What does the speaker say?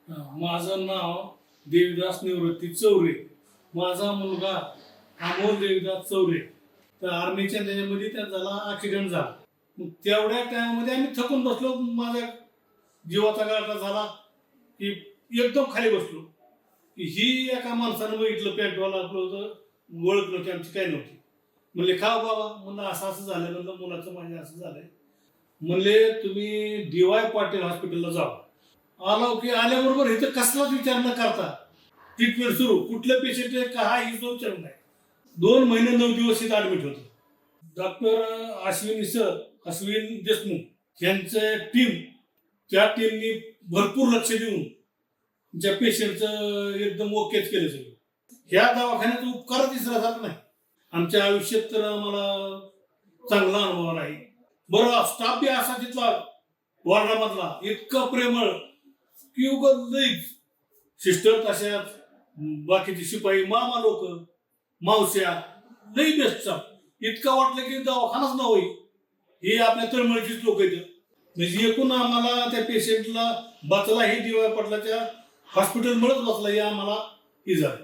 माझं नाव देविदास निवृत्ती चौरे. माझा मुलगा अमोल देविदास चौरे. तर आर्मीच्या त्याच्यामध्ये त्याला ॲक्सिडेंट झाला. मग तेवढ्या टायमामध्ये आम्ही थकून बसलो. माझ्या जीवाचा गाठा झाला की एकदम खाली बसलो की ही एका माणसानं बघितलं, पेट्रोल आपलं होतं, ओळखलं की आमची काय नव्हती. म्हणले खा बाबा. म्हणलं असं असं झालं. म्हणलं मुलाचं माझ्या असं झालंय. म्हणले तुम्ही DY पाटील हॉस्पिटलला जावा. आलो की आल्याबरोबर इथं कसलाच विचार न करता ट्रीटमेंट सुरू. कुठलं पेशंट आहे का हा हिचा विचार नाही. 2 महिने 9 दिवस इथं ॲडमिट होतं. डॉक्टर अश्विन देशमुख यांचं टीम, त्या टीमनी भरपूर लक्ष देऊन ज्या पेशंटचं एकदम ओकेच केलं सगळं. ह्या दवाखान्याचा उपकार दिसला जात नाही. आमच्या आयुष्यात तर आम्हाला चांगला अनुभव आहे. बरं स्टाफ बी असा तिथला वॉर्डामधला इतका प्रेमळ की लईच. सिस्टर तशाच, बाकीचे शिपाई, मामा लोक, मावश्या, लई बेस्ट. इतकं वाटलं की दवाखानाच न होई. हे आपल्या तळमळीचीच लोक आहेत. म्हणजे एकूण आम्हाला त्या पेशंटला बचला हे DY पाटलाच्या हॉस्पिटलमुळेच बसला हे आम्हाला हे झालं.